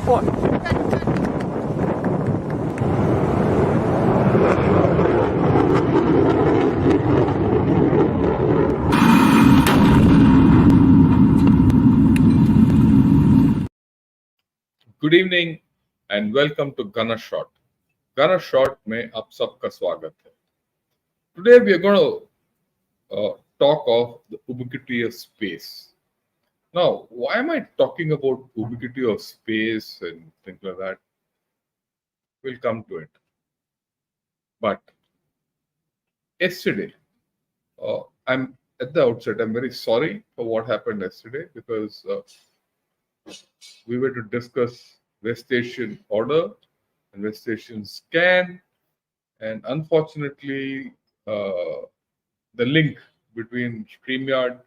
Good evening and welcome to Gunner Shot. Gunner Shot में आप सबका स्वागत है. Today we are going to talk of the ubiquity of space. Now, why am I talking about ubiquity of space and things like that? We'll come to it. But yesterday, I'm at the outset, I'm very sorry for what happened yesterday because we were to discuss West Asian order and West Asian scan, and unfortunately, the link between StreamYard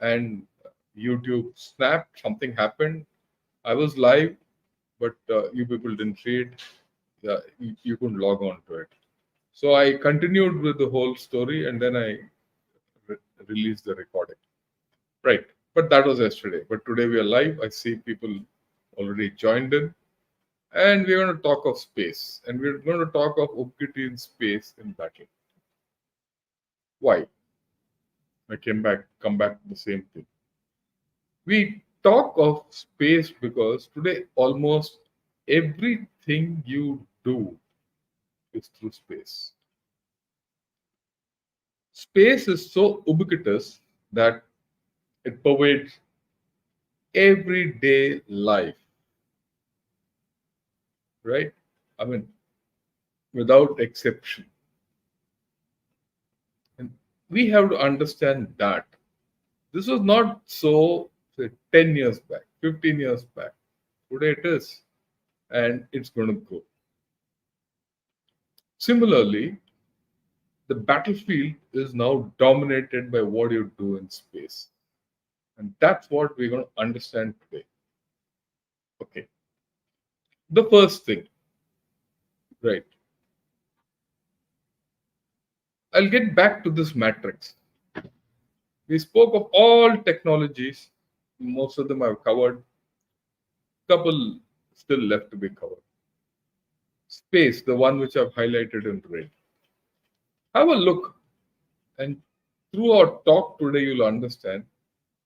and YouTube snapped. Something happened. I was live, but you people didn't see it. You couldn't log on to it. So I continued with the whole story, and then I released the recording. Right. But that was yesterday. But today we are live. I see people already joined in. And we're going to talk of space. And we're going to talk of ubiquity in space in battle. Why? I come back to the same thing. We talk of space because today almost everything you do is through space. Space is so ubiquitous that it pervades everyday life. Right? I mean, without exception. And we have to understand that this was not so, say, 10 years back, 15 years back. Today it is, and it's going to go. Similarly, the battlefield is now dominated by what you do in space. And that's what we're going to understand today. Okay. The first thing, right? I'll get back to this matrix. We spoke of all technologies. Most of them I've covered. Couple still left to be covered. Space, the one which I've highlighted in red. Have a look, and through our talk today, you'll understand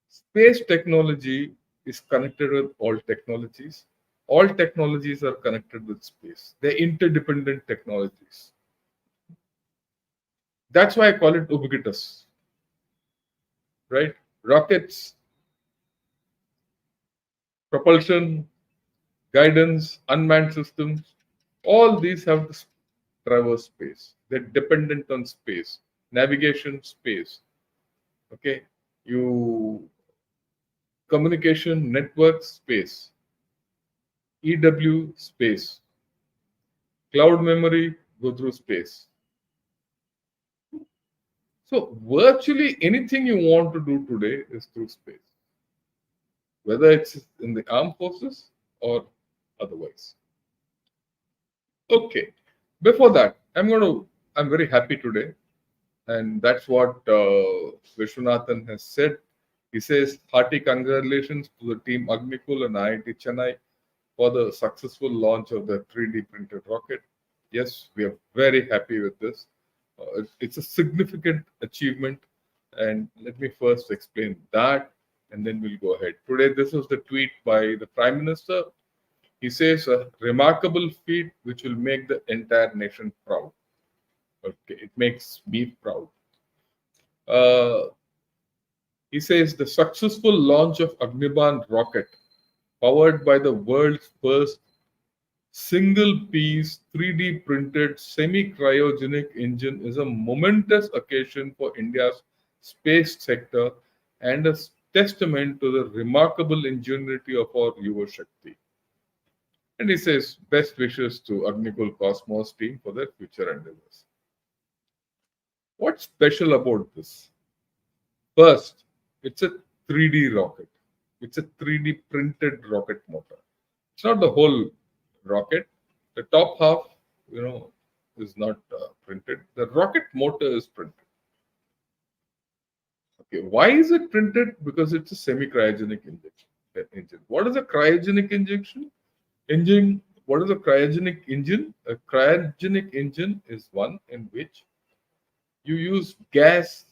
space technology is connected with all technologies. All technologies are connected with space. They're interdependent technologies. That's why I call it ubiquitous. Right? Rockets, propulsion, guidance, unmanned systems, all these have to traverse space. They're dependent on space. Navigation, space. Okay? Communication, network, space. EW, space. Cloud memory, go through space. So virtually anything you want to do today is through space, whether it's in the armed forces or otherwise. Okay. Before that, I'm very happy today, and that's what Vishwanathan has said. He says, hearty congratulations to the team Agnikul and IIT Chennai for the successful launch of the 3D printed rocket. Yes, we are very happy with this. It's a significant achievement, and let me first explain that, and then we'll go ahead. Today, this is the tweet by the Prime Minister. He says, a remarkable feat which will make the entire nation proud. Okay, it makes me proud. He says, the successful launch of Agniban rocket, powered by the world's first single-piece 3D printed semi-cryogenic engine, is a momentous occasion for India's space sector and a testament to the remarkable ingenuity of our Yuva Shakti. And he says, best wishes to Agnikul Cosmos team for their future endeavors. What's special about this? First, it's a 3D rocket. It's a 3D printed rocket motor. It's not the whole rocket. The top half, is not printed. The rocket motor is printed. Okay, why is it printed? Because it's a semi-cryogenic engine. What is a cryogenic injection? Engine, what is a cryogenic engine? A cryogenic engine is one in which you use gas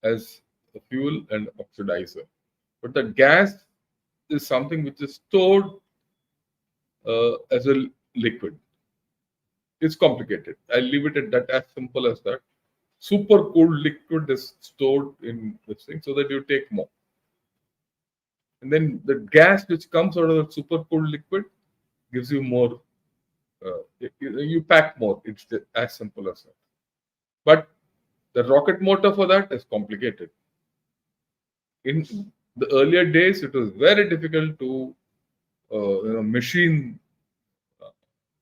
as a fuel and oxidizer. But the gas is something which is stored as a liquid. It's complicated. I'll leave it at that, as simple as that. Super cooled liquid is stored in this thing so that you take more. And then the gas which comes out of the super cooled liquid gives you more. You pack more. It's as simple as that. But the rocket motor for that is complicated. In the earlier days, it was very difficult to machine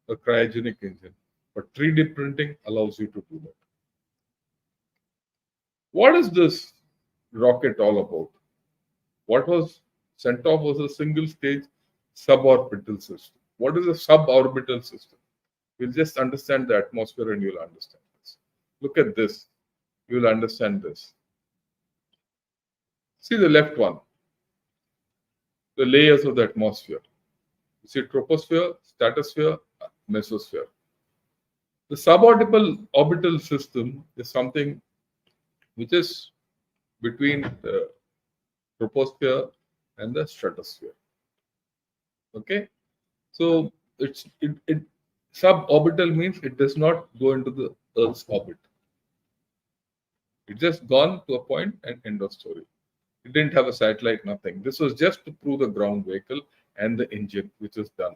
a cryogenic engine, but 3D printing allows you to do that. What is this rocket all about? What was sent off was a single stage suborbital system. What is a suborbital system? We'll just understand the atmosphere and you'll understand this. Look at this. You'll understand this. See the left one. The layers of the atmosphere. You see troposphere, stratosphere, mesosphere. The suborbital system is something which is between the troposphere and the stratosphere. Okay, so suborbital means it does not go into the Earth's orbit. It just gone to a point and end of story. It didn't have a satellite, nothing. This was just to prove the ground vehicle and the engine, which is done.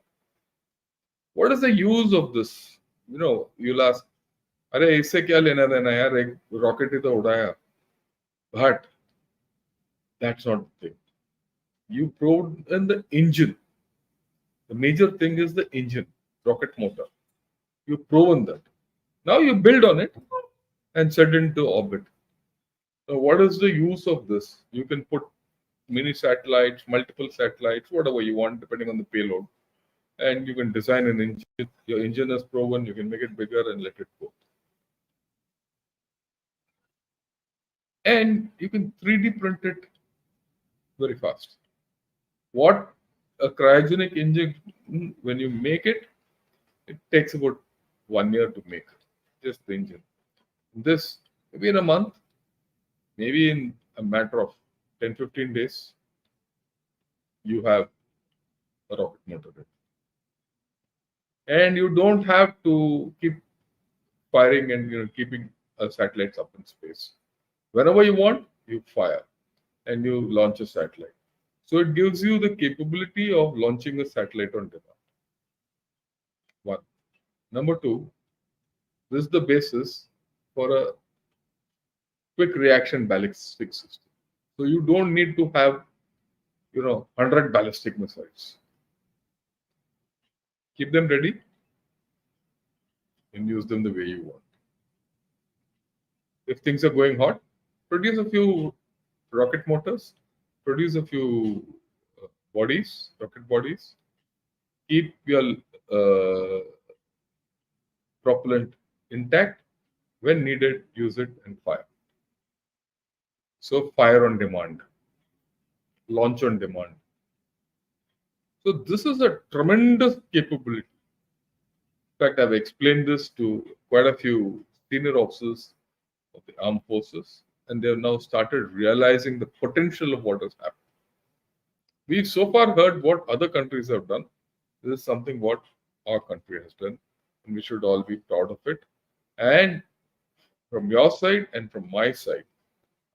What is the use of this? You'll ask, अरे इससे क्या लेना देना यार, एक rocket ही तो उड़ाया. But that's not the thing. You proved in the engine. The major thing is the engine, rocket motor. You've proven that. Now you build on it and set into orbit. So what is the use of this? You can put mini satellites, multiple satellites, whatever you want, depending on the payload. And you can design an engine. Your engine is proven, you can make it bigger and let it go. And you can 3D print it very fast. What a cryogenic engine, when you make it, it takes about 1 year to make, just the engine. This, maybe in a month, maybe in a matter of 10-15 days, you have a rocket motor ready. And you don't have to keep firing and keeping satellites up in space. Whenever you want, you fire and you launch a satellite. So it gives you the capability of launching a satellite on demand. One. Number two, this is the basis for a quick reaction ballistic system. So you don't need to have 100 ballistic missiles. Keep them ready and use them the way you want. If things are going hot, produce a few rocket motors, produce a few rocket bodies, keep your propellant intact. When needed, use it and fire. So fire on demand, launch on demand. So this is a tremendous capability. In fact, I've explained this to quite a few senior officers of the armed forces, and they have now started realizing the potential of what has happened. We've so far heard what other countries have done. This is something what our country has done, and we should all be proud of it. And from your side and from my side,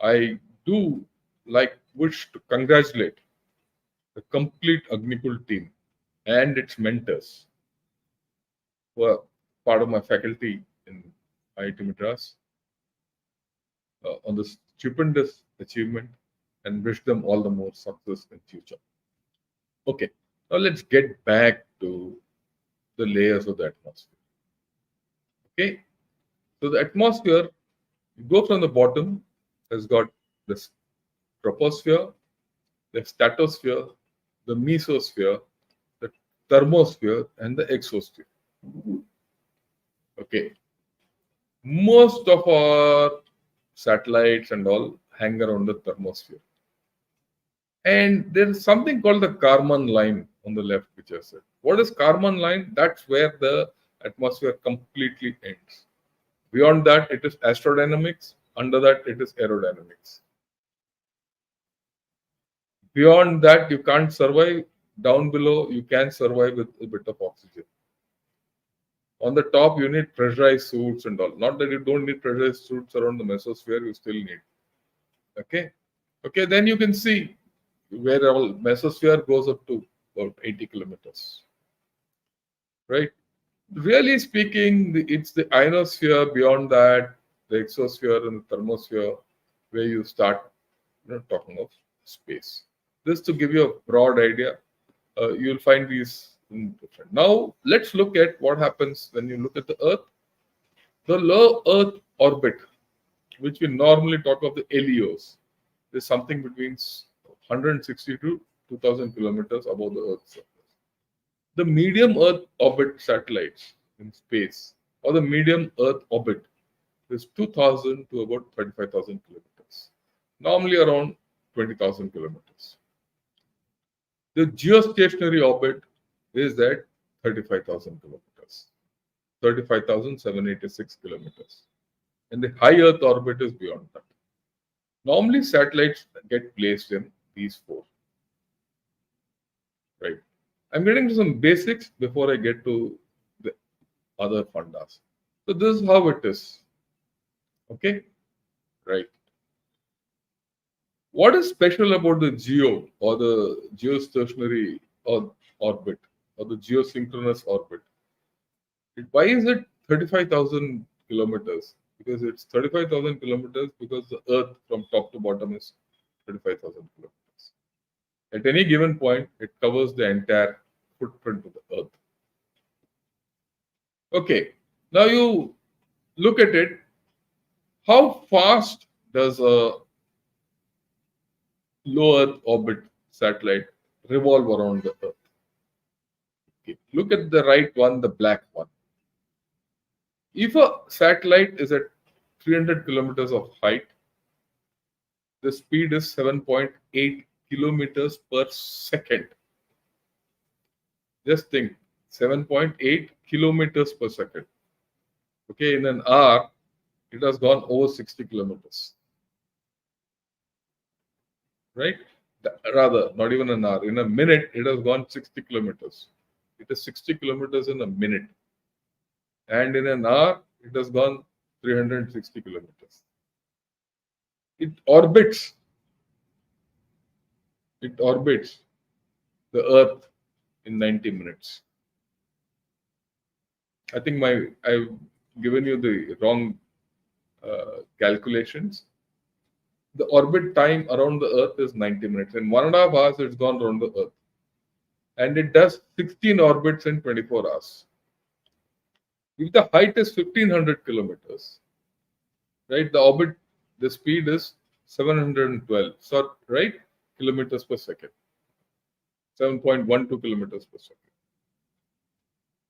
I do wish to congratulate the complete Agnikul team and its mentors who are part of my faculty in IIT Madras on this stupendous achievement, and wish them all the more success in future. Okay, now let's get back to the layers of the atmosphere. Okay, so the atmosphere, you go from the bottom, has got this troposphere, the stratosphere, the mesosphere, the thermosphere, and the exosphere. Okay, most of our satellites and all hang around the thermosphere. And there is something called the Kármán line. on the left, which I said. What is Kármán line? That's where the atmosphere completely ends. Beyond that, it is astrodynamics. Under that, it is aerodynamics. Beyond that, you can't survive. Down below, you can survive with a bit of oxygen. On the top, you need pressurized suits and all. Not that you don't need pressurized suits around the mesosphere, you still need. Okay. Okay, then you can see where our mesosphere goes up to about 80 kilometers. Right? Really speaking, it's the ionosphere, beyond that, the exosphere and the thermosphere, where you start talking of space. This to give you a broad idea. You'll find these in different. Now, let's look at what happens when you look at the Earth. The low Earth orbit, which we normally talk of the LEOs, is something between 160 to 2000 kilometers above the Earth's surface. The medium Earth orbit satellites in space, or the medium Earth orbit, is 2000 to about 35,000 kilometers. Normally around 20,000 kilometers. The geostationary orbit is at 35,000 kilometers, 35,786 kilometers. And the high Earth orbit is beyond that. Normally, satellites get placed in these four. Right. I'm getting to some basics before I get to the other fundas. So this is how it is. Okay. Right. What is special about the geo or the geostationary orbit or the geosynchronous orbit? Why is it 35,000 kilometers? Because it's 35,000 kilometers because the Earth from top to bottom is 35,000 kilometers. At any given point, it covers the entire footprint of the Earth. Okay, now you look at it. How fast does a low Earth orbit satellite revolve around the Earth? Okay. Look at the right one, the black one. If a satellite is at 300 kilometers of height, the speed is 7.8 kilometers per second. Just think, 7.8 kilometers per second. Okay, in an hour, it has gone over 60 kilometers. Right? Rather, not even an hour. In a minute, it has gone 60 kilometers. It is 60 kilometers in a minute. And in an hour, it has gone 360 kilometers. It orbits the Earth in 90 minutes. I think I've given you the wrong calculations. The orbit time around the Earth is 90 minutes. In 1.5 hours, it's gone around the Earth. And it does 16 orbits in 24 hours. If the height is 1500 kilometers, right, the speed is 712, so, right, kilometers per second. 7.12 kilometers per second.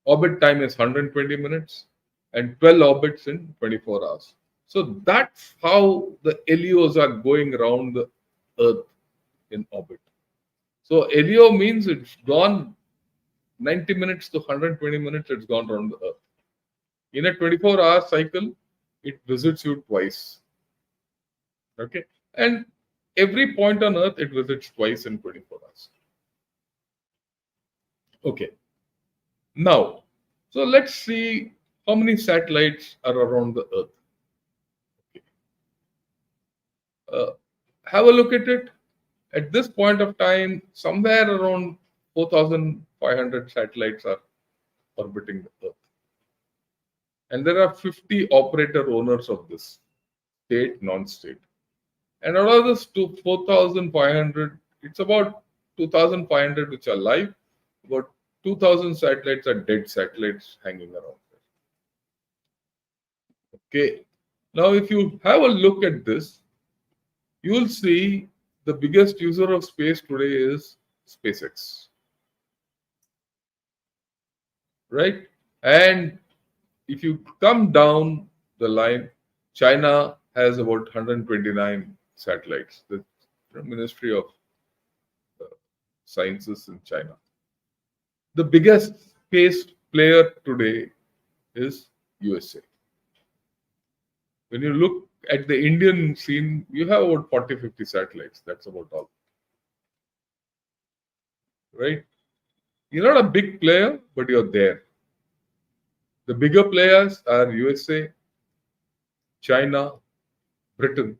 Orbit time is 120 minutes and 12 orbits in 24 hours. So that's how the LEOs are going around the Earth in orbit. So LEO means it's gone 90 minutes to 120 minutes, it's gone around the Earth. In a 24-hour cycle, it visits you twice. Okay. And every point on Earth, it visits twice in 24 hours. Okay. Now, so let's see how many satellites are around the Earth. Okay. Have a look at it. At this point of time, somewhere around 4,500 satellites are orbiting the Earth. And there are 50 operator owners of this, state, non-state. And out of this 4,500, it's about 2,500 which are live, about 2,000 satellites are dead satellites hanging around there. Okay. Now, if you have a look at this, you will see the biggest user of space today is SpaceX. Right? And if you come down the line, China has about 129 satellites. The Ministry of Sciences in China. The biggest space player today is USA. When you look at the Indian scene, you have about 40, 50 satellites. That's about all. Right? You're not a big player, but you're there. The bigger players are USA, China, Britain.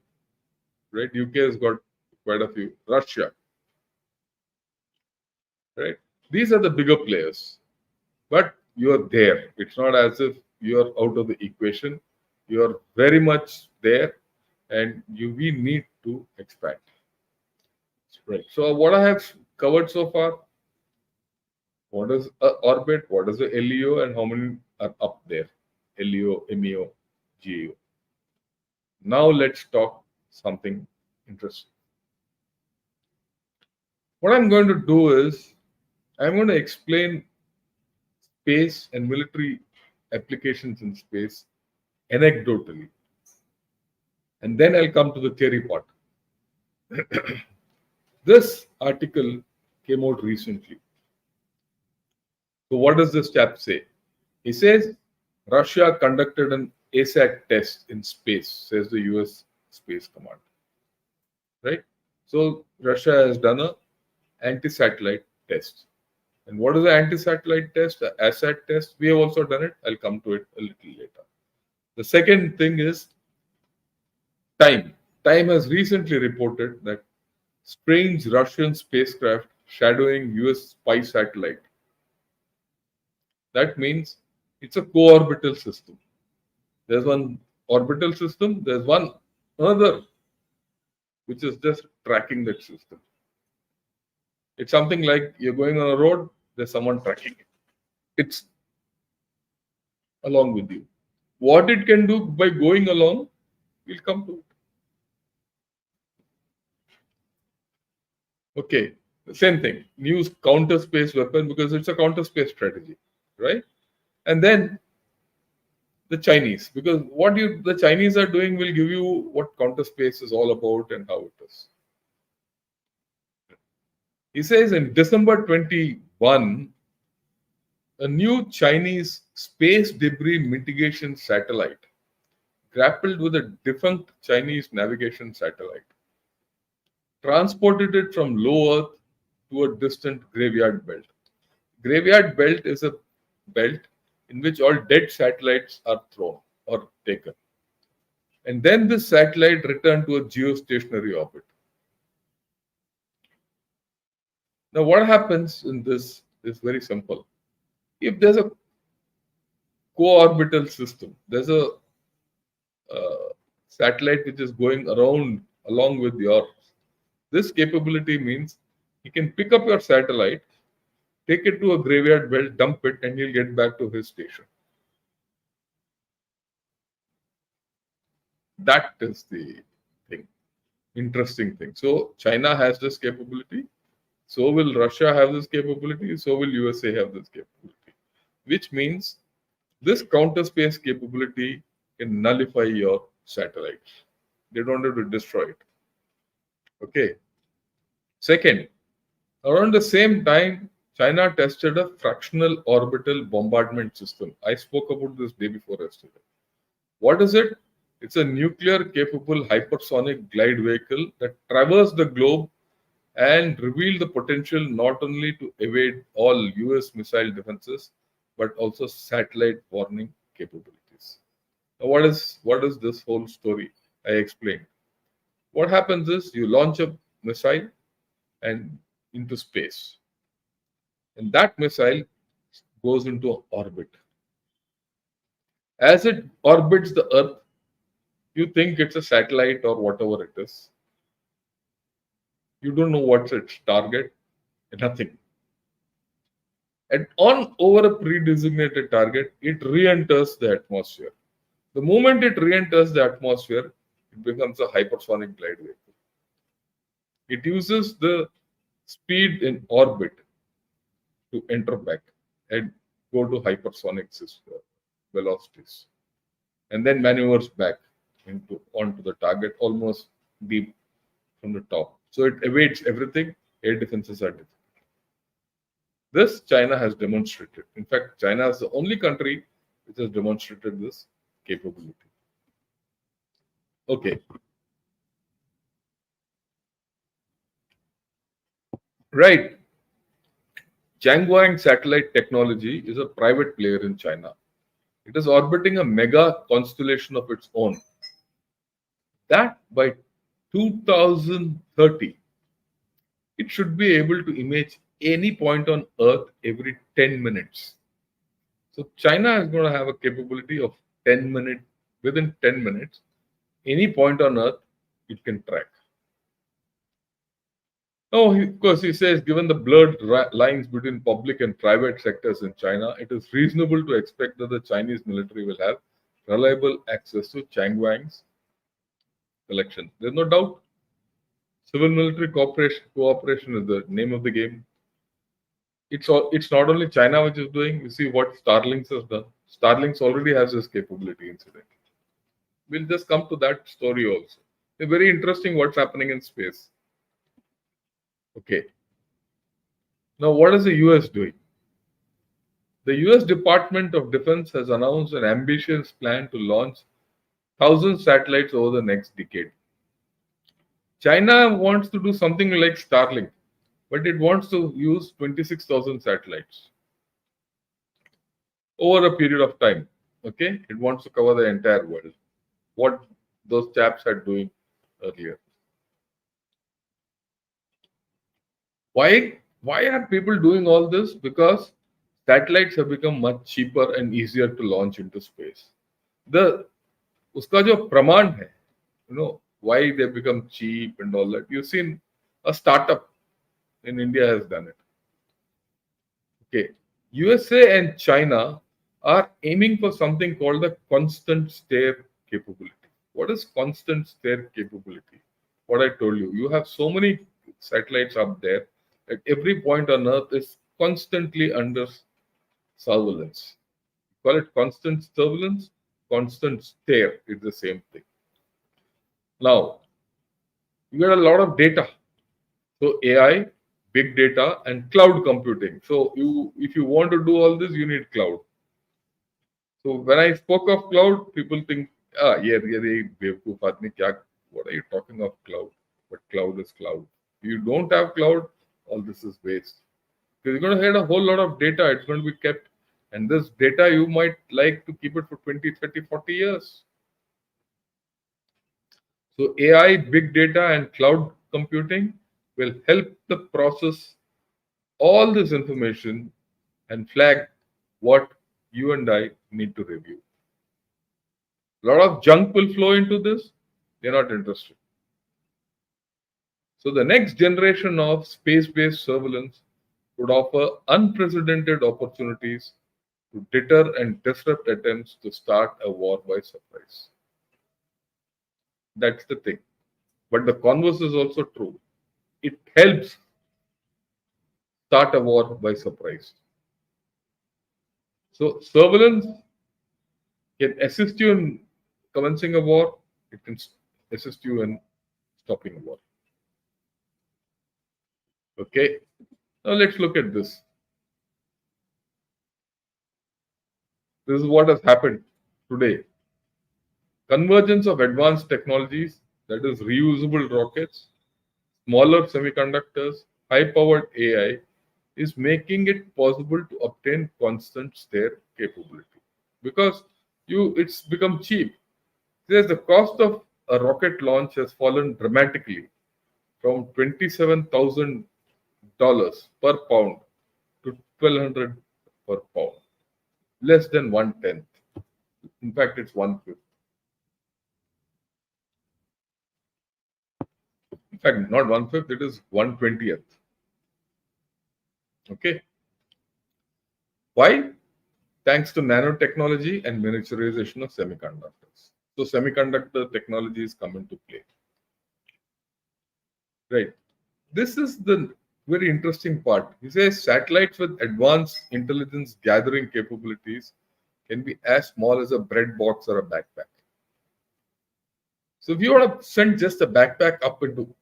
Right? UK has got quite a few. Russia. Right? These are the bigger players. But you're there. It's not as if you're out of the equation. You're very much there, and we need to expand. Right. So what I have covered so far, what is orbit, what is the LEO, and how many are up there? LEO, MEO, GEO. Now let's talk something interesting. What I'm going to do is I'm going to explain space and military applications in space anecdotally. And then I'll come to the theory part. This article came out recently. So what does this chap say? He says Russia conducted an ASAT test in space, says the US Space Command. Right? So Russia has done a anti-satellite test. And what is the anti-satellite test? The ASAT test. We have also done it. I'll come to it a little later. The second thing is time. Time has recently reported that strange Russian spacecraft shadowing US spy satellite. That means it's a co-orbital system. There's one orbital system, there's one another which is just tracking that system. It's something like you're going on a road, there's someone tracking it. It's along with you. What it can do by going along, we'll come to it. Okay, the same thing. Use counter space weapon because it's a counter space strategy, right? And then the Chinese, because what the Chinese are doing will give you what counter space is all about and how it is. He says in December 21, a new Chinese space debris mitigation satellite grappled with a defunct Chinese navigation satellite, transported it from low Earth to a distant graveyard belt. Graveyard belt is a belt in which all dead satellites are thrown or taken. And then this satellite returned to a geostationary orbit. Now, what happens in this is very simple. If there's a co-orbital system, there's a satellite which is going around along with yours. This capability means he can pick up your satellite, take it to a graveyard belt, dump it, and he'll get back to his station. That is the thing. Interesting thing. So China has this capability. So will Russia have this capability. So will USA have this capability. Which means this counter space capability can nullify your satellites. They don't have to destroy it. Okay. Second, around the same time, China tested a fractional orbital bombardment system. I spoke about this day before yesterday. What is it? It's a nuclear capable hypersonic glide vehicle that traversed the globe and revealed the potential not only to evade all US missile defenses but also satellite warning capabilities. Now, what is this whole story? I explained. What happens is you launch a missile and into space, and that missile goes into orbit. As it orbits the Earth, you think it's a satellite or whatever it is. You don't know what's its target, nothing. And on over a pre-designated target, it re-enters the atmosphere. The moment it re-enters the atmosphere, it becomes a hypersonic glide vehicle. It uses the speed in orbit to enter back and go to hypersonic velocities, and then maneuvers back onto the target almost deep from the top. So it evades everything. Air defenses are difficult. This China has demonstrated. In fact, China is the only country which has demonstrated this capability. Okay, right. Changguang Satellite Technology is a private player in China. It is orbiting a mega constellation of its own. That by 2030, it should be able to image any point on Earth every 10 minutes. So China is going to have a capability of 10 minutes, within 10 minutes, any point on Earth it can track. No, of course, he says, given the blurred lines between public and private sectors in China, it is reasonable to expect that the Chinese military will have reliable access to Changwang's collection. There's no doubt. Civil military cooperation is the name of the game. It's not only China which is doing. You see what Starlinks has done. Starlinks already has this capability, incidentally. We'll just come to that story also. It's very interesting what's happening in space. Okay. Now, what is the US doing? The US Department of Defense has announced an ambitious plan to launch 1,000 satellites over the next decade. China wants to do something like Starlink, but it wants to use 26,000 satellites over a period of time. Okay, it wants to cover the entire world. What those chaps are doing earlier. Why are people doing all this? Because satellites have become much cheaper and easier to launch into space. The उसका जो प्रमाण है, why they become cheap and all that. You've seen a startup in India has done it. Okay, USA and China are aiming for something called the constant stare capability. What is constant stare capability? What I told you, you have so many satellites up there at every point on Earth is constantly under surveillance. Call it constant surveillance, constant stare. It's the same thing. Now, you get a lot of data. So AI, big data, and cloud computing. So if you want to do all this, you need cloud. So when I spoke of cloud, people think, what are you talking of cloud? But cloud is cloud. If you don't have cloud, all this is waste. Because you're going to get a whole lot of data. It's going to be kept. And this data, you might like to keep it for 20, 30, 40 years. So AI, big data, and cloud computing will help the process all this information and flag what you and I need to review. A lot of junk will flow into this. They're not interested. So the next generation of space-based surveillance would offer unprecedented opportunities to deter and disrupt attempts to start a war by surprise. That's the thing. But the converse is also true. It helps start a war by surprise. So surveillance can assist you in commencing a war. It can assist you in stopping a war. Okay. Now let's look at this. This is what has happened today. Convergence of advanced technologies, that is reusable rockets, smaller semiconductors, high-powered AI, is making it possible to obtain constant stare capability. Because it's become cheap. There's the cost of a rocket launch has fallen dramatically from $27,000 per pound to $1,200 per pound. Less than 1/10. In fact, it's 1/5. In fact, not 1/5, it is 1/20th. Okay. Why? Thanks to nanotechnology and miniaturization of semiconductors. So semiconductor technologies come into play. Right. This is the very interesting part. He says satellites with advanced intelligence gathering capabilities can be as small as a bread box or a backpack. So if you want to send just a backpack up into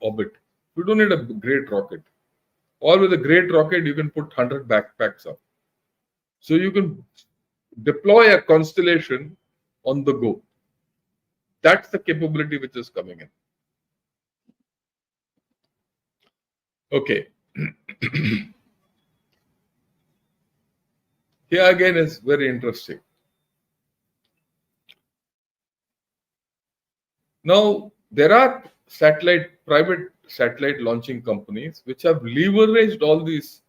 orbit, you don't need a great rocket. Or with a great rocket, you can put 100 backpacks up. So you can deploy a constellation on the go. That's the capability which is coming in. Okay. Here again is very interesting. Now, there are private satellite launching companies which have leveraged all these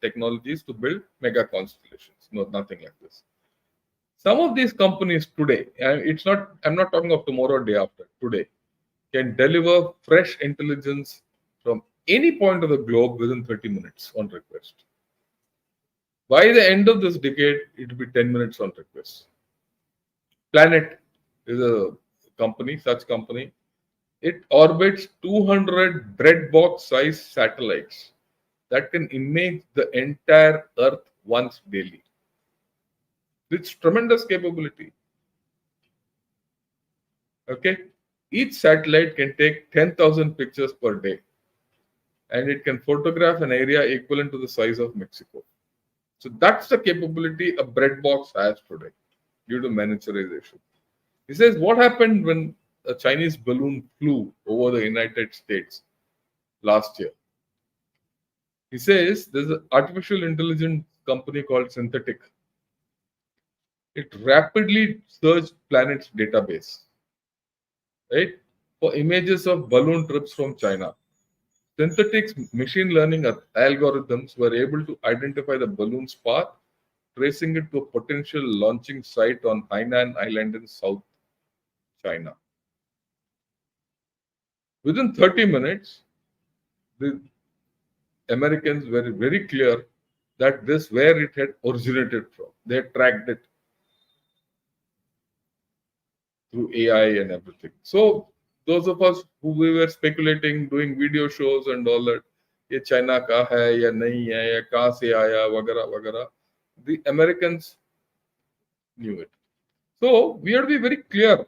technologies to build mega constellations. No, nothing like this. Some of these companies today, and I'm not talking of tomorrow or day after, today, can deliver fresh intelligence from any point of the globe within 30 minutes on request. By the end of this decade, it will be 10 minutes on request. Planet is a company, such company. It orbits 200 breadbox size satellites that can image the entire Earth once daily. It's tremendous capability. Okay, each satellite can take 10,000 pictures per day, and it can photograph an area equivalent to the size of Mexico. So that's the capability a breadbox has today due to miniaturization. He says, what happened when a Chinese balloon flew over the United States last year? He says there's an artificial intelligence company called Synthetic. It rapidly searched Planet's database, right, for images of balloon trips from China. Synthetic's machine learning algorithms were able to identify the balloon's path, tracing it to a potential launching site on Hainan Island in South China. Within 30 minutes, the Americans were very clear that this where it had originated from. They had tracked it through AI and everything. So those of us who we were speculating, doing video shows and all that, ये China का है या नहीं है या कहाँ से आया वगैरह वगैरह, the Americans knew it. So we have to be very clear.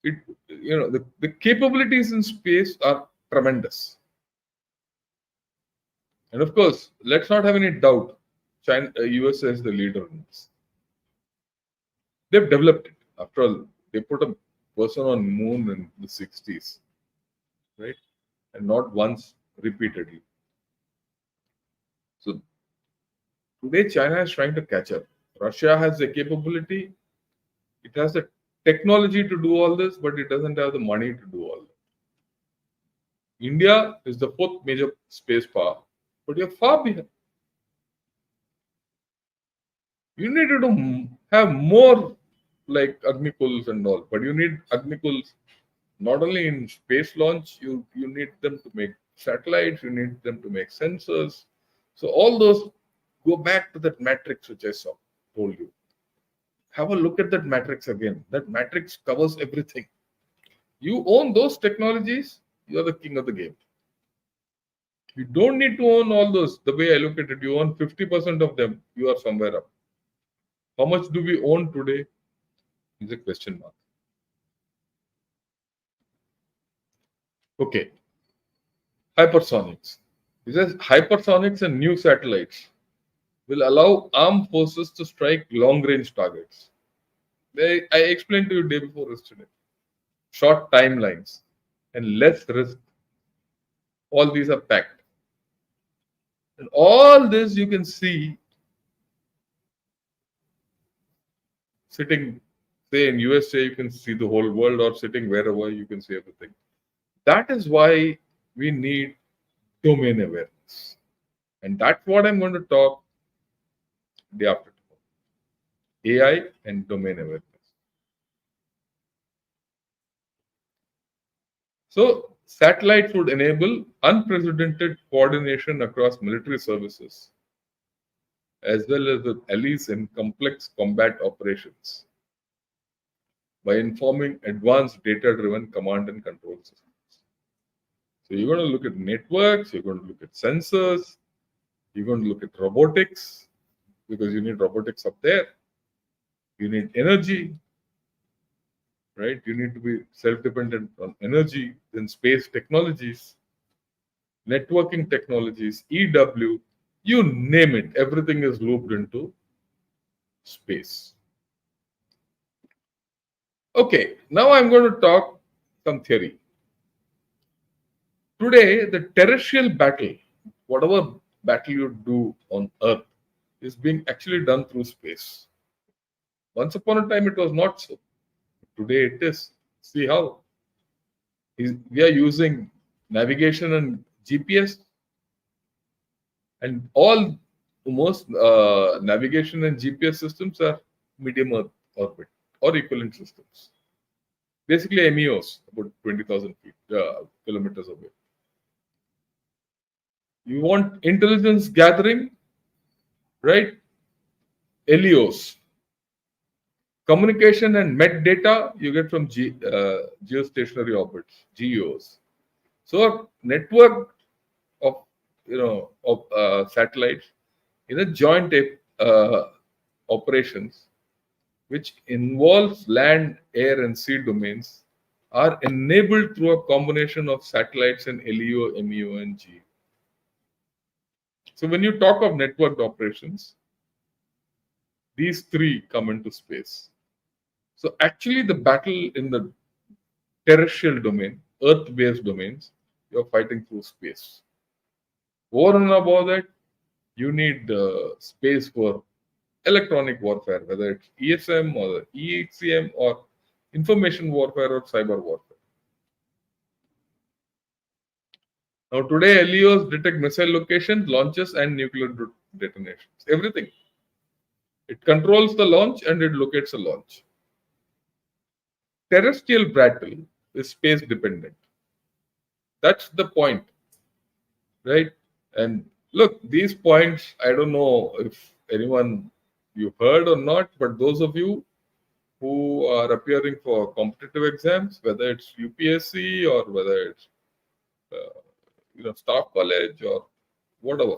The capabilities in space are tremendous. And of course, let's not have any doubt, USA is the leader in this. They've developed it. After all, they put a person on moon in the 60s, right? And not once, repeatedly. So today, China is trying to catch up. Russia has the capability. It has the technology to do all this, but it doesn't have the money to do all that. India is the fourth major space power, but you're far behind. You need to have more like Agnikul's and all, but you need Agnikul's not only in space launch, you need them to make satellites, you need them to make sensors. So all those go back to that matrix which I told you. Have a look at that matrix again. That matrix covers everything. You own those technologies, you are the king of the game. You don't need to own all those. The way I look at it, you own 50% of them, you are somewhere up. How much do we own today? Is a question mark. Okay. Hypersonics. He says hypersonics and new satellites will allow armed forces to strike long-range targets. I explained to you day before yesterday. Short timelines and less risk. All these are packed. And all this you can see sitting, say in USA, you can see the whole world, or sitting wherever, you can see everything. That is why we need domain awareness. And that's what I'm going to talk day after tomorrow. AI and domain awareness. So satellites would enable unprecedented coordination across military services, as well as with allies in complex combat operations, by informing advanced data-driven command and control systems. So you're going to look at networks, you're going to look at sensors, you're going to look at robotics, because you need robotics up there. You need energy, right? You need to be self-dependent on energy, then space technologies. networking technologies, EW, you name it, everything is looped into space. Okay, now I'm going to talk some theory. Today, the terrestrial battle, whatever battle you do on Earth, is being actually done through space. Once upon a time, it was not so. Today, it is. See how we are using navigation and GPS, and all most navigation and GPS systems are medium Earth orbit or equivalent systems. Basically, MEOs, about 20,000 kilometers away. You want intelligence gathering, right? LEOs. Communication and metadata you get from geostationary orbits, GEOs. So a network of satellites in a joint operations, which involves land, air, and sea domains, are enabled through a combination of satellites and LEO, MEO, and GEO. So when you talk of networked operations, these three come into space. So actually, the battle in the terrestrial domain, Earth-based domains, you're fighting through space. Over and above that, you need space for electronic warfare, whether it's ESM or EHCM or information warfare or cyber warfare. Now today, LEOs detect missile locations, launches, and nuclear detonations. Everything. It controls the launch and it locates a launch. Terrestrial battle is space dependent. That's the point, right? And look, these points, I don't know if anyone you heard or not, but those of you who are appearing for competitive exams, whether it's UPSC or whether it's staff college or whatever,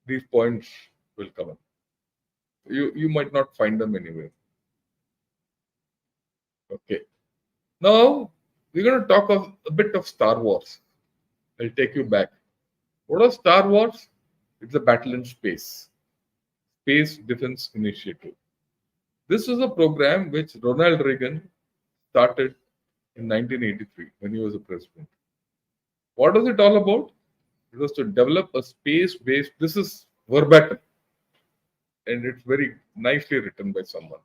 these points will come in. You might not find them anywhere. Okay. Now we're going to talk of a bit of Star Wars. I'll take you back. What was Star Wars? It's a battle in space. Space Defense Initiative. This was a program which Ronald Reagan started in 1983 when he was a president. What was it all about? It was to develop a space-based, this is verbatim, and it's very nicely written by someone.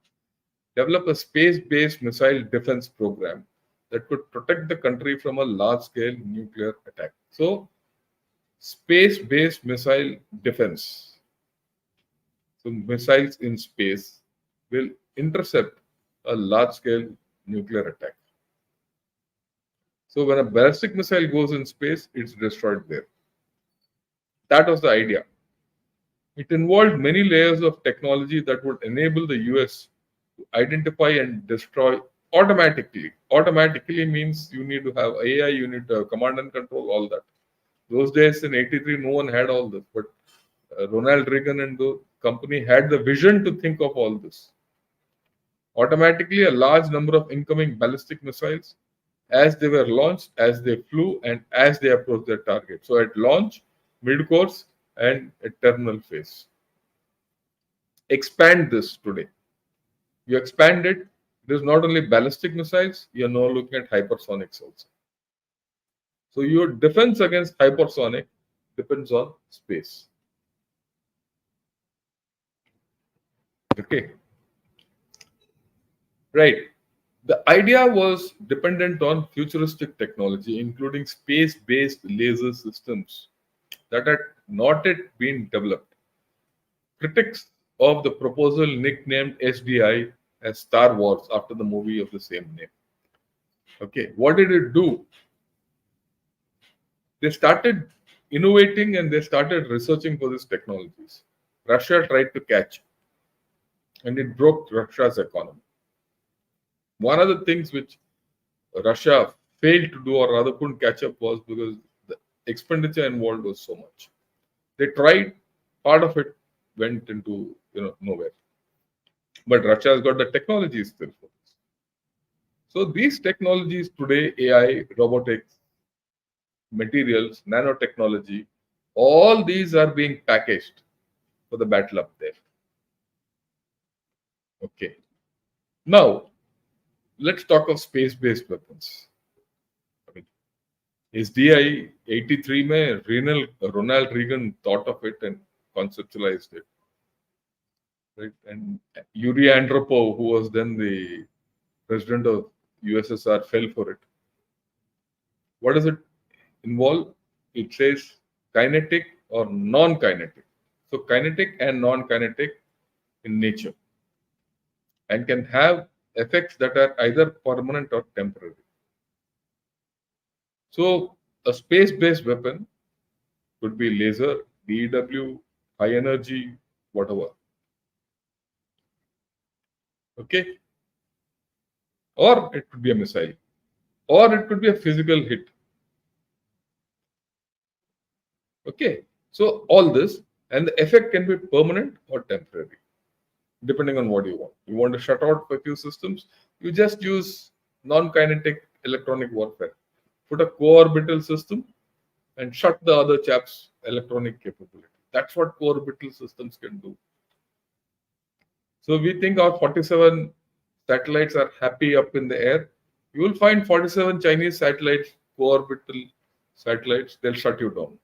Develop a space-based missile defense program that could protect the country from a large-scale nuclear attack. So, space-based missile defense. So, missiles in space will intercept a large-scale nuclear attack. So, when a ballistic missile goes in space, it's destroyed there. That was the idea. It involved many layers of technology that would enable the US to identify and destroy automatically. Automatically means you need to have AI, you need to have command and control, all that. Those days in 83, no one had all this, but Ronald Reagan and the company had the vision to think of all this. Automatically, a large number of incoming ballistic missiles, as they were launched, as they flew, and as they approached their target. So at launch, mid-course, and at terminal phase. Expand this today. You expand it, it is not only ballistic missiles, you are now looking at hypersonics also. So your defense against hypersonic depends on space. Okay. Right. The idea was dependent on futuristic technology, including space-based laser systems that had not yet been developed. Critics of the proposal nicknamed SDI as Star Wars after the movie of the same name. Okay, what did it do? They started innovating and they started researching for these technologies. Russia tried to catch, and it broke Russia's economy. One of the things which Russia failed to do or rather couldn't catch up was because the expenditure involved was so much. They tried, part of it went into nowhere. But Russia has got the technology still for this. So these technologies today, AI, robotics, materials, nanotechnology, all these are being packaged for the battle up there. Okay. Now, let's talk of space-based weapons. I mean, SDI 83 में Ronald Reagan thought of it and conceptualized it, right? And Yuri Andropov, who was then the president of USSR, fell for it. What does it involve? It says kinetic or non-kinetic. So kinetic and non-kinetic in nature, and can have effects that are either permanent or temporary. So a space-based weapon could be laser, DEW, high energy, whatever. Okay? Or it could be a missile. Or it could be a physical hit. Okay? So all this, and the effect can be permanent or temporary, depending on what you want. You want to shut out a few systems, you just use non-kinetic electronic warfare. Put a co-orbital system and shut the other chap's electronic capability. That's what co-orbital systems can do. So we think our 47 satellites are happy up in the air. You will find 47 Chinese satellites, co-orbital satellites, they'll shut you down.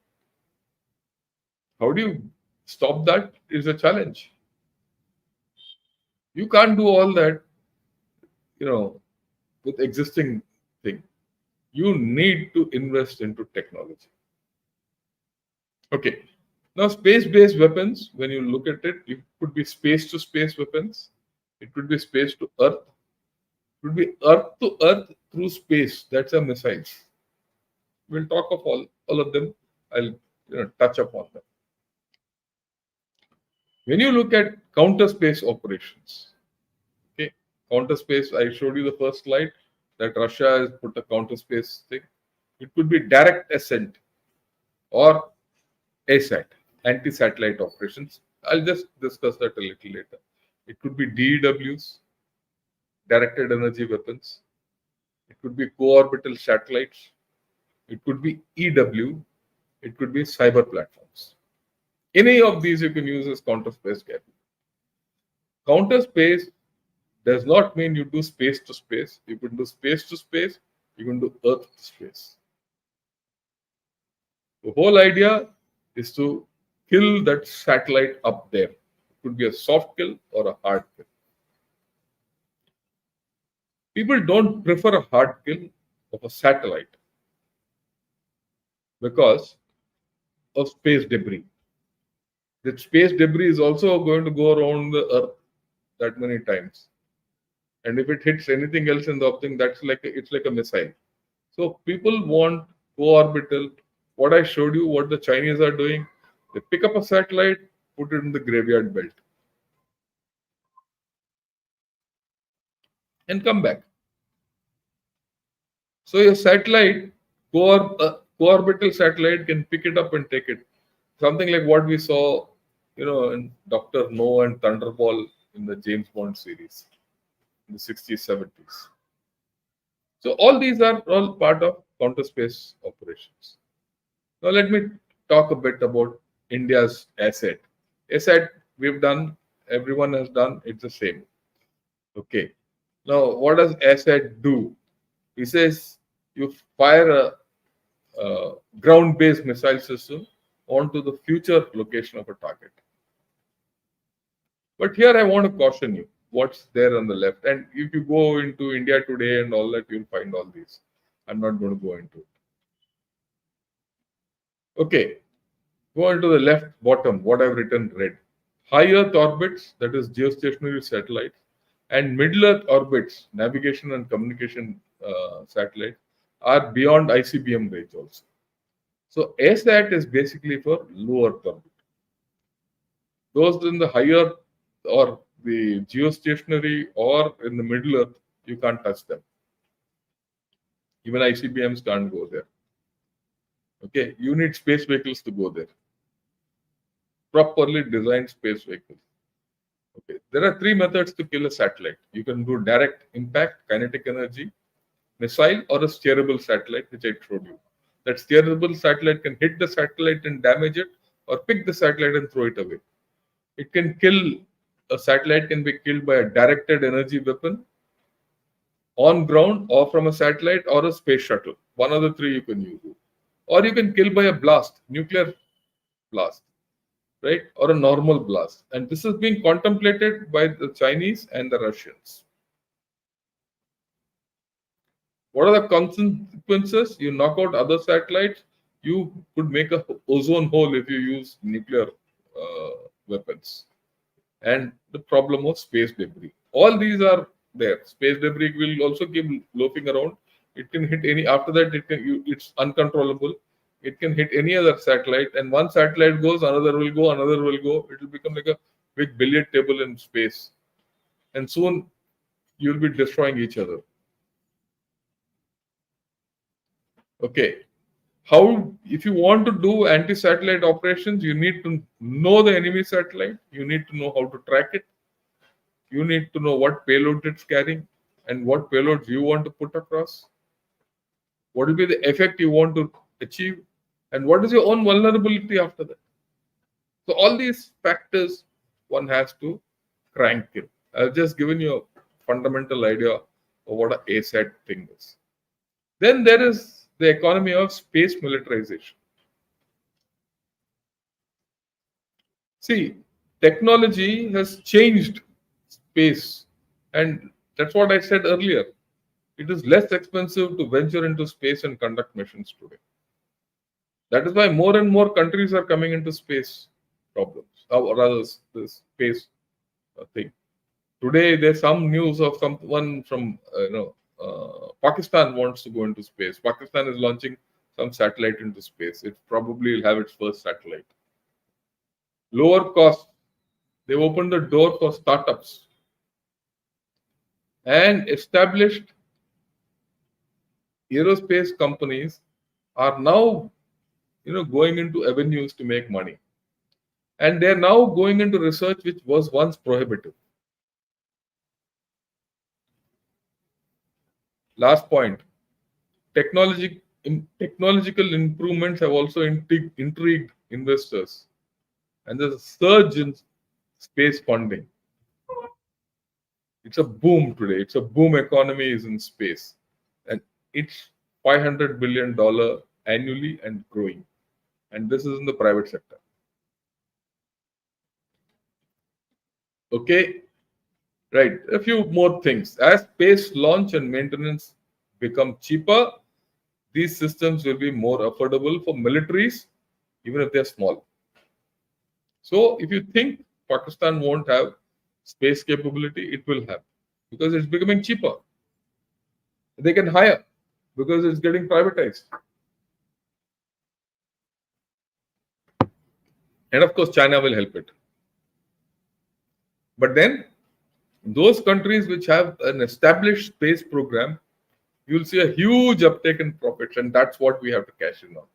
How do you stop that is a challenge. You can't do all that, with existing thing. You need to invest into technology. Okay. Now, space-based weapons, when you look at it, it could be space-to-space weapons. It could be space to Earth. It could be Earth to Earth through space. That's a missiles. We'll talk of all of them. I'll touch upon them. When you look at counter space operations, okay, counter space, I showed you the first slide that Russia has put a counter space thing. It could be direct ascent or ASAT, anti-satellite operations. I'll just discuss that a little later. It could be DEWs, directed energy weapons. It could be co-orbital satellites. It could be EW. It could be cyber platforms. Any of these you can use as counter space gap. Counter space does not mean you do space to space. You can do space to space. You can do Earth to space. The whole idea is to kill that satellite up there. It could be a soft kill or a hard kill. People don't prefer a hard kill of a satellite because of space debris. That space debris is also going to go around the Earth that many times. And if it hits anything else in the object, it's like a missile. So people want co-orbital. What I showed you, what the Chinese are doing, they pick up a satellite, put it in the graveyard belt, and come back. So your satellite, co-orbital satellite, can pick it up and take it. Something like what we saw, in Dr. No and Thunderball in the James Bond series in the 60s, 70s. So all these are all part of counter space operations. Now let me talk a bit about India's ASAT. ASAT we've done, everyone has done, it's the same. Okay. Now what does ASAT do? He says you fire a ground-based missile system onto the future location of a target. But here I want to caution you what's there on the left. And if you go into India Today and all that, you'll find all these. I'm not going to go into it. Okay, go into the left bottom, what I've written red. High Earth orbits, that is geostationary satellites, and middle Earth orbits, navigation and communication satellites, are beyond ICBM range also. So ASAT is basically for low Earth orbit. Those in the high Earth or the geostationary or in the middle Earth, you can't touch them. Even ICBMs can't go there. Okay, you need space vehicles to go there. Properly designed space vehicles. Okay, there are three methods to kill a satellite. You can do direct impact, kinetic energy, missile, or a steerable satellite, which I showed you. That steerable satellite can hit the satellite and damage it, or pick the satellite and throw it away. It can kill, a satellite can be killed by a directed energy weapon on ground or from a satellite or a space shuttle. One of the three you can use. Or you can kill by a blast, nuclear blast, right? Or a normal blast. And this is being contemplated by the Chinese and the Russians. What are the consequences? You knock out other satellites, you could make a ozone hole if you use nuclear weapons. And the problem of space debris. All these are there. Space debris will also keep loafing around. It can hit any. After that, it's uncontrollable. It can hit any other satellite, and one satellite goes, another will go, another will go. It will become like a big billiard table in space, and soon you'll be destroying each other. Okay. How, if you want to do anti-satellite operations, you need to know the enemy satellite. You need to know how to track it. You need to know what payload it's carrying and what payloads you want to put across. What will be the effect you want to achieve, and what is your own vulnerability after that. So all these factors one has to crank in. I've just given you a fundamental idea of what an ASAT thing is. Then there is the economy of space militarization. See, technology has changed space, and that's what I said earlier. It is less expensive to venture into space and conduct missions today. That is why more and more countries are coming into space problems, or rather, the space thing. Today, there's some news of someone from Pakistan wants to go into space. Pakistan is launching some satellite into space. It probably will have its first satellite. Lower cost. They've opened the door for startups, and established aerospace companies are now going into avenues to make money, and they're now going into research which was once prohibitive. Last point, technological improvements have also intrigued investors, and there's a surge in space funding. It's a boom today. It's a boom economy is in space, and it's $500 billion annually and growing. And this is in the private sector. Okay, right. A few more things. As space launch and maintenance become cheaper, these systems will be more affordable for militaries, even if they're small. So if you think Pakistan won't have space capability, it will have, because it's becoming cheaper. They can hire because it's getting privatized. And of course, China will help it. But then, those countries which have an established space program, you'll see a huge uptake in profits, and that's what we have to cash in on.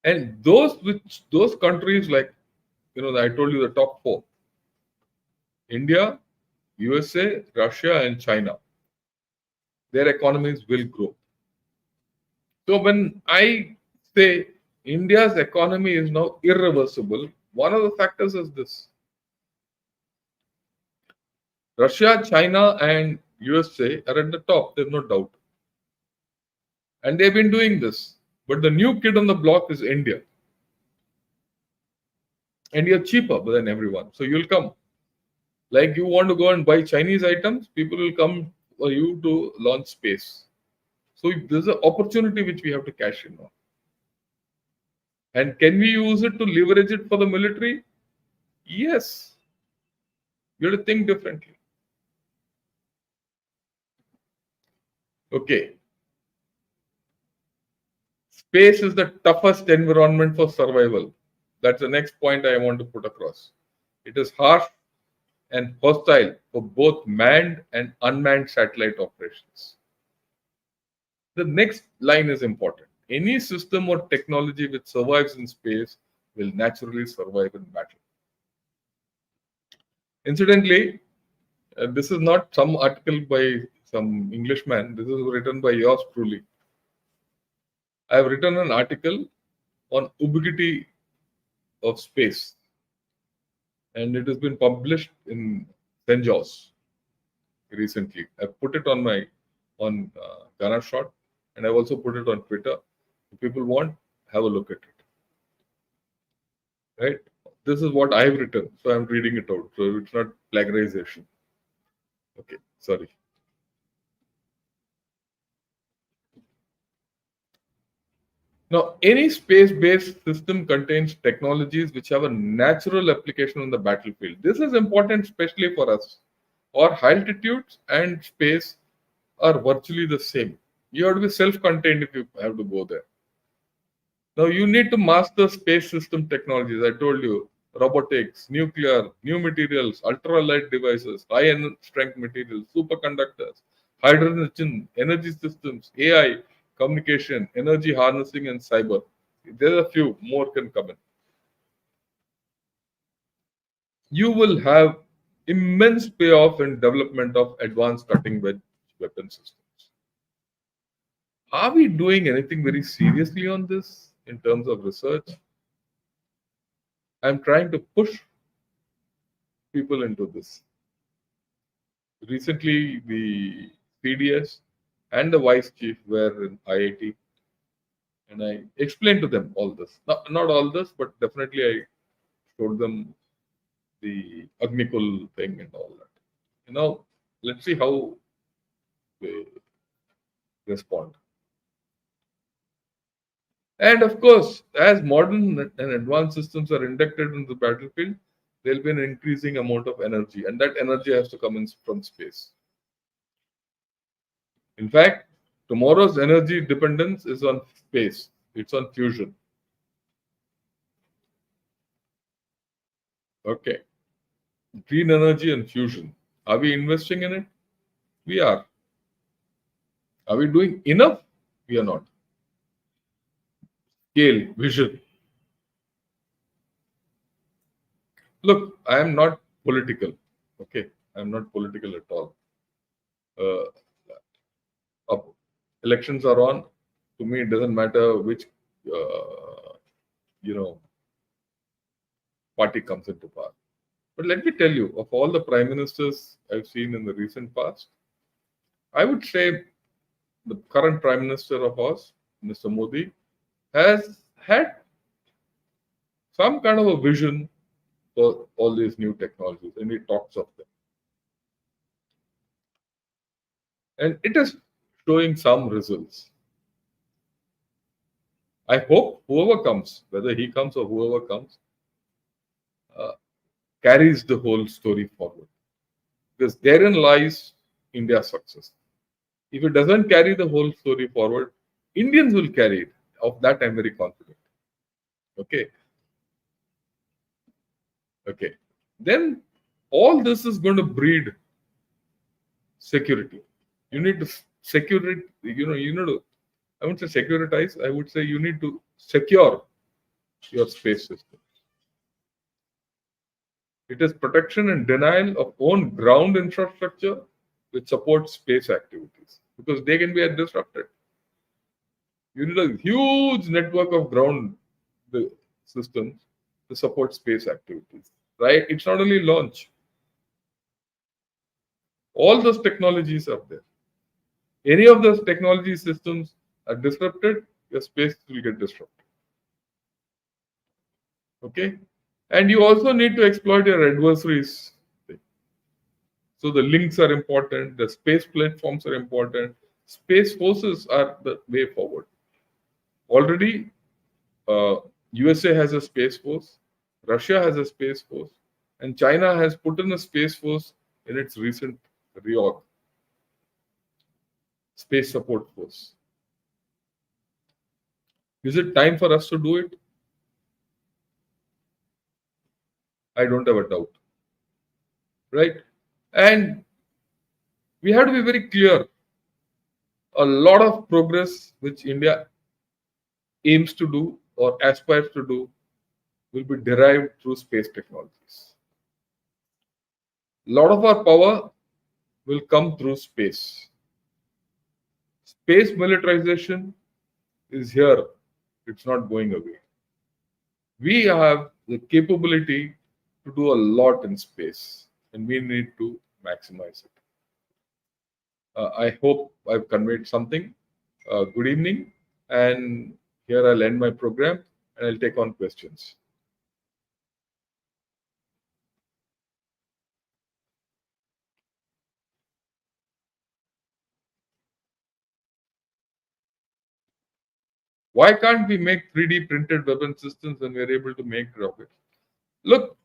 And those countries like, I told you the top four: India, USA, Russia, and China. Their economies will grow. So when I say India's economy is now irreversible, one of the factors is this. Russia, China, and USA are at the top, there's no doubt. And they've been doing this. But the new kid on the block is India. And you're cheaper than everyone. So you'll come. Like you want to go and buy Chinese items, people will come for you to launch space. So there's an opportunity which we have to cash in on. And can we use it to leverage it for the military? Yes. You have to think differently. Okay. Space is the toughest environment for survival. That's the next point I want to put across. It is harsh and hostile for both manned and unmanned satellite operations. The next line is important. Any system or technology which survives in space will naturally survive in battle. Incidentally, this is not some article by some Englishman. This is written by yours truly. I have written an article on ubiquity of space, and it has been published in St. Jaws recently. I put it on my Ghana Shot, and I've also put it on Twitter. If people want, have a look at it. Right? This is what I've written, so I'm reading it out. So it's not plagiarization. Okay, sorry. Now, any space-based system contains technologies which have a natural application on the battlefield. This is important, especially for us. Our high altitudes and space are virtually the same. You have to be self-contained if you have to go there. Now, you need to master space system technologies. I told you, robotics, nuclear, new materials, ultralight devices, high strength materials, superconductors, hydrogen, energy systems, AI, communication, energy harnessing, and cyber. There's a few more can come in. You will have immense payoff in development of advanced cutting edge weapon systems. Are we doing anything very seriously on this in terms of research? I'm trying to push people into this. Recently, the CDS and the vice chief were in IIT, and I explained to them all this. Not all this, but definitely I showed them the Agnikul thing and all that. Let's see how they respond. And of course, as modern and advanced systems are inducted into the battlefield, there will be an increasing amount of energy, and that energy has to come in from space. In fact, tomorrow's energy dependence is on space. It's on fusion. Okay. Green energy and fusion. Are we investing in it? We are. Are we doing enough? We are not. Scale, vision. Look, I am not political. Okay. I am not political at all. Uh, Elections are on. To me, it doesn't matter which, you know, party comes into power. But let me tell you, of all the prime ministers I've seen in the recent past, I would say the current prime minister of ours, Mr. Modi, has had some kind of a vision for all these new technologies, and he talks of them. And it is showing some results. I hope whoever comes, whether he comes or whoever comes, carries the whole story forward. Because therein lies India's success. If it doesn't carry the whole story forward, Indians will carry it. Of that, I'm very confident. Okay. Okay. Then all this is going to breed security. You need to secure it. You need to, I wouldn't say securitize, I would say you need to secure your space system. It is protection and denial of own ground infrastructure which supports space activities because they can be disrupted. You need a huge network of ground systems to support space activities, right? It's not only launch. All those technologies are there. Any of those technology systems are disrupted, your space will get disrupted. Okay? And you also need to exploit your adversaries. So the links are important, the space platforms are important, space forces are the way forward. Already, USA has a space force, Russia has a space force, and China has put in a space force in its recent reorg, Space Support Force. Is it time for us to do it? I don't have a doubt. Right? And we have to be very clear. A lot of progress which India aims to do or aspires to do will be derived through space technologies. A lot of our power will come through space. Space militarization is here. It's not going away. We have the capability to do a lot in space, and we need to maximize it. I hope I've conveyed something. Good evening, and here I'll end my program and I'll take on questions. Why can't we make 3D printed weapon systems when we're able to make rockets? Look,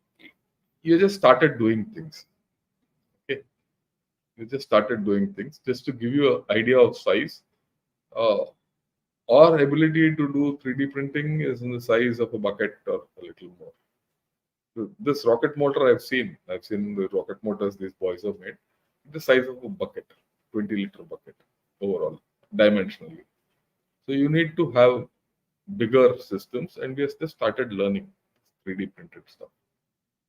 you just started doing things. Okay, you just started doing things. Just to give you an idea of size, uh, our ability to do 3D printing is in the size of a bucket or a little more. This rocket motor I've seen the rocket motors these boys have made, the size of a bucket, 20-liter bucket overall, dimensionally. So you need to have bigger systems, and we have just started learning 3D printed stuff.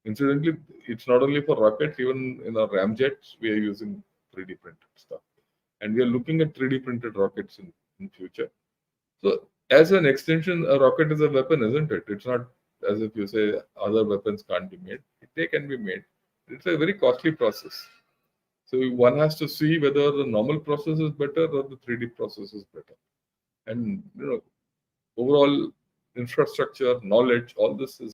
Incidentally, it's not only for rockets, even in our ramjets, we are using 3D printed stuff. And we are looking at 3D printed rockets in future. So as an extension, a rocket is a weapon, isn't it? It's not as if you say other weapons can't be made. They can be made. It's a very costly process. So one has to see whether the normal process is better or the 3D process is better. And overall infrastructure, knowledge, all this is